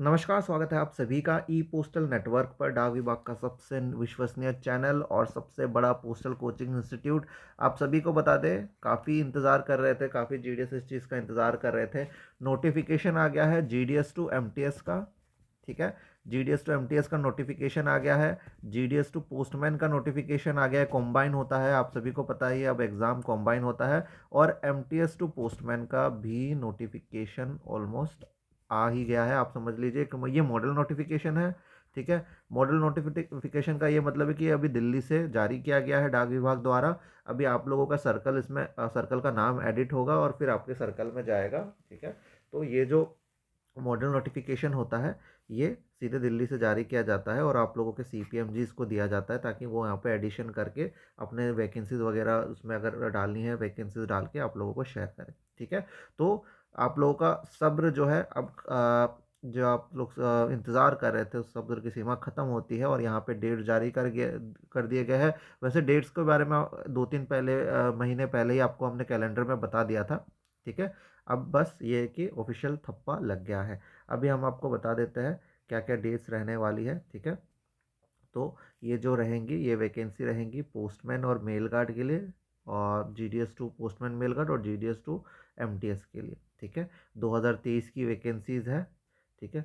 नमस्कार, स्वागत है आप सभी का ई पोस्टल नेटवर्क पर डाक विभाग का सबसे विश्वसनीय चैनल और सबसे बड़ा पोस्टल कोचिंग इंस्टीट्यूट। आप सभी को बता दें, काफ़ी इंतज़ार कर रहे थे, काफ़ी जीडीएस इस चीज़ का इंतज़ार कर रहे थे। नोटिफिकेशन आ गया है जीडीएस टू एमटीएस का। ठीक है, जीडीएस टू एमटीएस का नोटिफिकेशन आ गया है। जीडीएस टू पोस्टमैन का नोटिफिकेशन आ गया है। कॉम्बाइन होता है, आप सभी को पता ही है, अब एग्ज़ाम कॉम्बाइन होता है। और एमटीएस टू पोस्टमैन का भी नोटिफिकेशन ऑलमोस्ट आ ही गया है। आप समझ लीजिए कि ये मॉडल नोटिफिकेशन है। ठीक है, मॉडल नोटिफिकेशन का ये मतलब है कि अभी दिल्ली से जारी किया गया है डाक विभाग द्वारा। अभी आप लोगों का सर्कल, इसमें सर्कल का नाम एडिट होगा और फिर आपके सर्कल में जाएगा। ठीक है, तो ये जो मॉडल नोटिफिकेशन होता है, ये सीधे दिल्ली से जारी किया जाता है और आप लोगों के सीपीएमजीज को दिया जाता है ताकि वो यहाँ पे एडिशन करके अपने वैकेंसीज वगैरह उसमें अगर डालनी है वैकेंसीज डाल के आप लोगों को शेयर करें। ठीक है, तो आप लोगों का सब्र जो है अब जो आप लोग इंतज़ार कर रहे थे उस सब्र की सीमा ख़त्म होती है और यहाँ पे डेट जारी कर दिए गए हैं। वैसे डेट्स के बारे में 2-3 महीने पहले ही आपको हमने कैलेंडर में बता दिया था। ठीक है, अब बस ये है कि ऑफिशियल थप्पा लग गया है। अभी हम आपको बता देते हैं क्या क्या डेट्स रहने वाली है। ठीक है, तो ये जो रहेंगी, ये वैकेंसी रहेंगी पोस्टमैन और मेल गार्ड के लिए, और GDS to postman mail guard और जीडीएस टू एमटीएस के लिए। ठीक है, 2023 की वैकेंसीज है। ठीक है,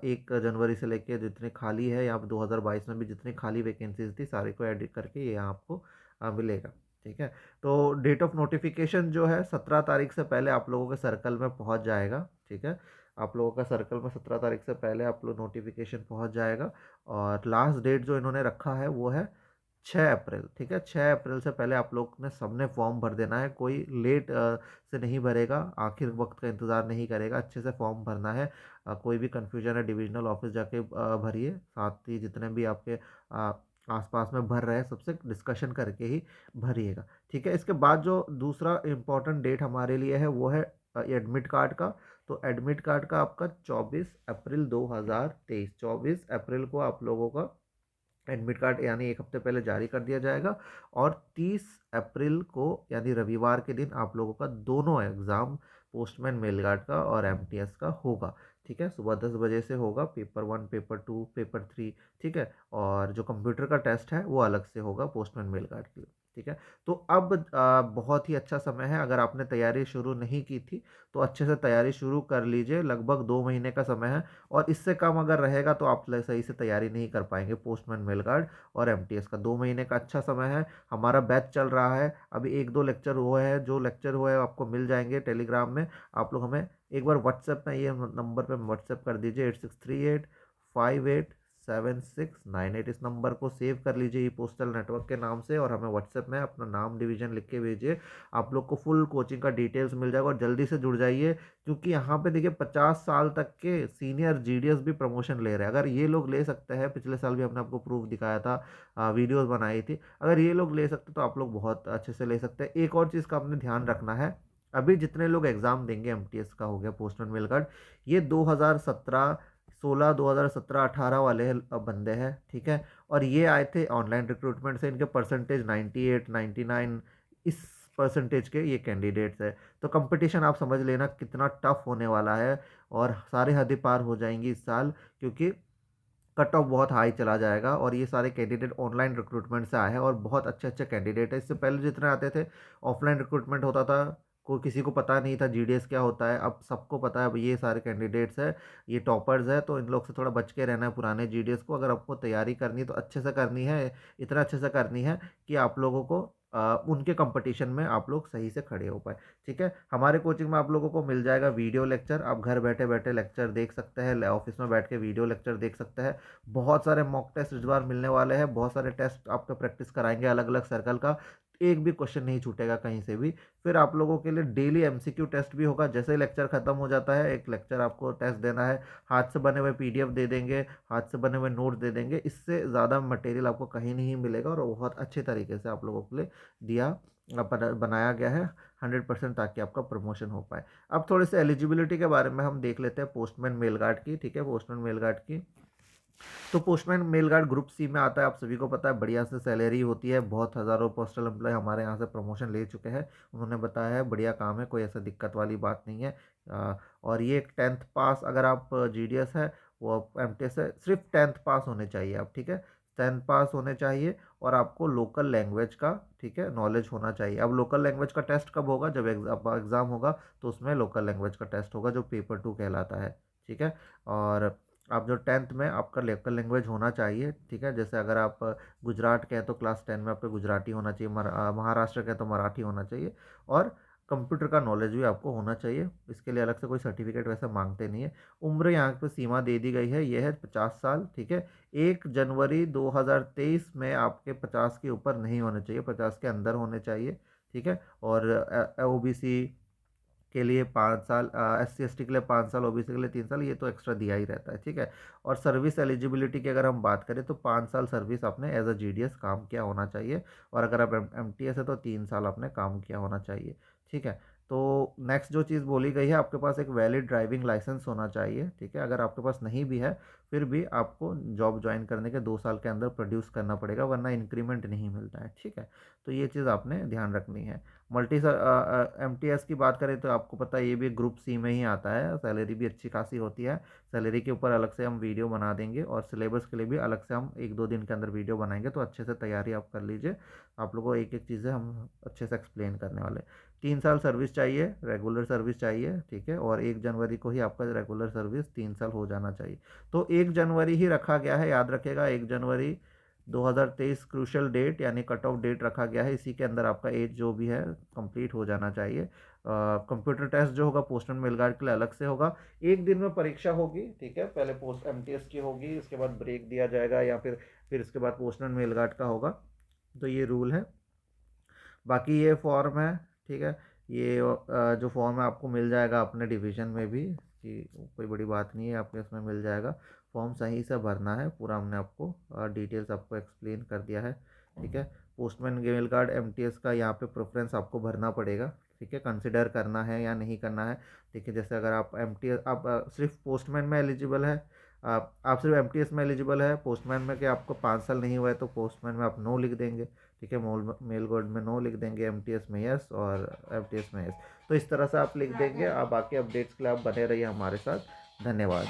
1 जनवरी से लेके जितने खाली है, या 2022 में भी जितनी खाली वैकेंसीज थी सारे को एडिट करके ये आपको मिलेगा। ठीक है, तो डेट ऑफ नोटिफिकेशन जो है 17 तारीख से पहले आप लोगों के सर्कल में पहुंच जाएगा। ठीक है, आप लोगों का सर्कल में 17 तारीख से पहले आप लोग नोटिफिकेशन पहुंच जाएगा। और लास्ट डेट जो इन्होंने रखा है वो है 6 अप्रैल। ठीक है, 6 अप्रैल से पहले आप लोग ने सबने फॉर्म भर देना है। कोई लेट से नहीं भरेगा, आखिर वक्त का इंतज़ार नहीं करेगा, अच्छे से फॉर्म भरना है। कोई भी कन्फ्यूजन है डिविजनल ऑफिस जाके भरिए, साथ ही जितने भी आपके आसपास में भर रहे हैं सबसे डिस्कशन करके ही भरिएगा। ठीक है, इसके बाद जो दूसरा इम्पोर्टेंट डेट हमारे लिए है वो है एडमिट कार्ड का। तो एडमिट कार्ड का आपका 24 अप्रैल 2023, 24 अप्रैल को आप लोगों का एडमिट कार्ड यानी एक हफ्ते पहले जारी कर दिया जाएगा। और 30 अप्रैल को यानी रविवार के दिन आप लोगों का दोनों एग्ज़ाम, पोस्टमैन मेल गार्ड का और एमटीएस का होगा। ठीक है, सुबह 10 बजे से होगा, पेपर 1, पेपर 2, पेपर 3। ठीक है, और जो कंप्यूटर का टेस्ट है वो अलग से होगा पोस्टमैन मेल गार्ड के लिए। ठीक है, तो अब बहुत ही अच्छा समय है। अगर आपने तैयारी शुरू नहीं की थी तो अच्छे से तैयारी शुरू कर लीजिए, लगभग 2 महीने का समय है। और इससे कम अगर रहेगा तो आप सही से तैयारी नहीं कर पाएंगे। पोस्टमैन मेल गार्ड और एमटीएस का 2 महीने का अच्छा समय है। हमारा बैच चल रहा है, अभी 1-2 लेक्चर हुए हैं, जो लेक्चर हुए हैं आपको मिल जाएंगे टेलीग्राम में। आप लोग हमें एक बार व्हाट्सएप में, ये नंबर पे व्हाट्सएप कर दीजिए, 8638587698। इस नंबर को सेव कर लीजिए ई पोस्टल नेटवर्क के नाम से और हमें व्हाट्सएप में अपना नाम डिवीजन लिख के भेजिए। आप लोग को फुल कोचिंग का डिटेल्स मिल जाएगा और जल्दी से जुड़ जाइए, क्योंकि यहाँ पे देखिए 50 साल तक के सीनियर जीडीएस भी प्रमोशन ले रहे हैं। अगर ये लोग ले सकते हैं, पिछले साल भी हमने आपको प्रूफ दिखाया था, वीडियोस बनाई थी, अगर ये लोग ले सकते तो आप लोग बहुत अच्छे से ले सकते हैं। एक और चीज़ का आपने ध्यान रखना है, अभी जितने लोग एग्ज़ाम देंगे, एमटीएस का हो गया, पोस्टमैन मेल गार्ड, ये 2017-16, 2017-18 वाले बंदे हैं। ठीक है, और ये आए थे ऑनलाइन रिक्रूटमेंट से, इनके परसेंटेज 98, 99, इस परसेंटेज के ये कैंडिडेट्स है। तो कंपटीशन आप समझ लेना कितना टफ होने वाला है और सारे हदें पार हो जाएंगी इस साल, क्योंकि कट ऑफ बहुत हाई चला जाएगा। और ये सारे कैंडिडेट ऑनलाइन रिक्रूटमेंट से आए हैं और बहुत अच्छे अच्छे कैंडिडेट है। इससे पहले जितने आते थे ऑफलाइन रिक्रूटमेंट होता था, कोई किसी को पता नहीं था जीडीएस क्या होता है। अब सबको पता है, अब ये सारे कैंडिडेट्स है, ये टॉपर्स है, तो इन लोग से थोड़ा बच के रहना है पुराने जीडीएस को। अगर आपको तैयारी करनी है तो अच्छे से करनी है, इतना अच्छे से करनी है कि आप लोगों को उनके कंपटीशन में आप लोग सही से खड़े हो पाए। ठीक है, हमारे कोचिंग में आप लोगों को मिल जाएगा वीडियो लेक्चर, आप घर बैठे बैठे लेक्चर देख सकते हैं, ऑफिस में बैठ के वीडियो लेक्चर देख सकते हैं। बहुत सारे मॉक टेस्ट इस बार मिलने वाले हैं, बहुत सारे टेस्ट आपको प्रैक्टिस कराएंगे अलग अलग सर्कल का, एक भी क्वेश्चन नहीं छूटेगा कहीं से भी। फिर आप लोगों के लिए डेली एमसीक्यू टेस्ट भी होगा, जैसे ही लेक्चर खत्म हो जाता है एक लेक्चर आपको टेस्ट देना है। हाथ से बने हुए पीडीएफ दे देंगे, हाथ से बने हुए नोट दे देंगे, इससे ज़्यादा मटेरियल आपको कहीं नहीं मिलेगा और बहुत अच्छे तरीके से आप लोगों के लिए दिया बनाया गया है 100%, ताकि आपका प्रमोशन हो पाए। अब थोड़े से एलिजिबिलिटी के बारे में हम देख लेते हैं पोस्टमैन मेल गार्ड की। ठीक है, पोस्टमैन मेल गार्ड की, तो postman mail guard group C में आता है, आप सभी को पता है, बढ़िया से सैलरी होती है। बहुत हज़ारों पोस्टल एम्प्लॉय हमारे यहाँ से प्रमोशन ले चुके हैं, उन्होंने बताया है बढ़िया काम है, कोई ऐसा दिक्कत वाली बात नहीं है। और ये 10th पास अगर आप जीडीएस है वो आप एमटीएस से सिर्फ 10th पास होने चाहिए आप, ठीक है, 10th पास होने चाहिए। और आपको लोकल लैंग्वेज का, ठीक है, नॉलेज होना चाहिए। अब लोकल लैंग्वेज का टेस्ट कब होगा, जब एग्ज़ाम होगा तो उसमें लोकल लैंग्वेज का टेस्ट होगा जो पेपर 2 कहलाता है, ठीक है। और आप जो 10th में आपका लोकल लैंग्वेज होना चाहिए, ठीक है। जैसे अगर आप गुजरात के हैं तो क्लास 10 में आपका गुजराती होना चाहिए, महाराष्ट्र के हैं तो मराठी होना चाहिए। और कंप्यूटर का नॉलेज भी आपको होना चाहिए। इसके लिए अलग से कोई सर्टिफिकेट वैसे मांगते नहीं है। उम्र यहाँ पे सीमा दे दी गई है, यह है 50 साल, ठीक है। 1 जनवरी 2023 में आपके 50 के ऊपर नहीं होने चाहिए, 50 के अंदर होने चाहिए, ठीक है। और ओबीसी के लिए 5 साल, SC ST के लिए 5 साल, ओबीसी के लिए 3 साल, ये तो एक्स्ट्रा दिया ही रहता है, ठीक है। और सर्विस एलिजिबिलिटी की अगर हम बात करें तो 5 साल सर्विस आपने एज अ GDS काम किया होना चाहिए। और अगर आप MTS है तो 3 साल आपने काम किया होना चाहिए, ठीक है। तो नेक्स्ट जो चीज़ बोली गई है, आपके पास एक वैलिड ड्राइविंग लाइसेंस होना चाहिए, ठीक है। अगर आपके पास नहीं भी है फिर भी आपको जॉब ज्वाइन करने के 2 साल के अंदर प्रोड्यूस करना पड़ेगा, वरना इंक्रीमेंट नहीं मिलता है, ठीक है। तो ये चीज़ आपने ध्यान रखनी है। मल्टी MTS की बात करें तो आपको पता है ये भी ग्रुप सी में ही आता है, सैलरी भी अच्छी खासी होती है। सैलरी के ऊपर अलग से हम वीडियो बना देंगे और सिलेबस के लिए भी अलग से हम 1-2 दिन के अंदर वीडियो बनाएंगे, तो अच्छे से तैयारी आप कर लीजिए। आप लोगों को एक एक चीज़ें हम अच्छे से एक्सप्लेन करने वाले। 3 साल सर्विस चाहिए, रेगुलर सर्विस चाहिए, ठीक है। और 1 जनवरी को ही आपका रेगुलर सर्विस 3 साल हो जाना चाहिए। तो 1 जनवरी ही रखा गया है, याद रखेगा, 1 जनवरी 2023 क्रूशल डेट यानी कट ऑफ डेट रखा गया है। इसी के अंदर आपका एज जो भी है कंप्लीट हो जाना चाहिए। कंप्यूटर टेस्ट जो होगा पोस्टमैन मेलगार्ड के लिए अलग से होगा। एक दिन में परीक्षा होगी, ठीक है। पहले पोस्ट MTS की होगी, उसके बाद ब्रेक दिया जाएगा, या फिर इसके बाद पोस्टमैन मेलगार्ड का होगा। तो ये रूल है। बाकी ये फॉर्म है, ठीक है। ये जो फॉर्म है आपको मिल जाएगा अपने डिवीज़न में भी, कि कोई बड़ी बात नहीं है, आपके इसमें मिल जाएगा। फॉर्म सही से भरना है पूरा, हमने आपको डिटेल्स आपको एक्सप्लेन कर दिया है, ठीक है। पोस्टमैन मेल गार्ड MTS का यहाँ पे प्रेफरेंस आपको भरना पड़ेगा, ठीक है। कंसिडर करना है या नहीं करना है, ठीक है। जैसे अगर आप MTS आप सिर्फ पोस्टमैन में एलिजिबल है, आप सिर्फ MTS में एलिजिबल है, पोस्टमैन में कि आपको 5 साल नहीं हुआ है तो पोस्टमैन में आप नो लिख देंगे, ठीक है। मेल गार्ड में नो लिख देंगे, MTS में यस और MTS में यस। तो इस तरह से आप लिख देंगे। आप बाकी अपडेट्स के लिए आप बने रहिए हमारे साथ। धन्यवाद।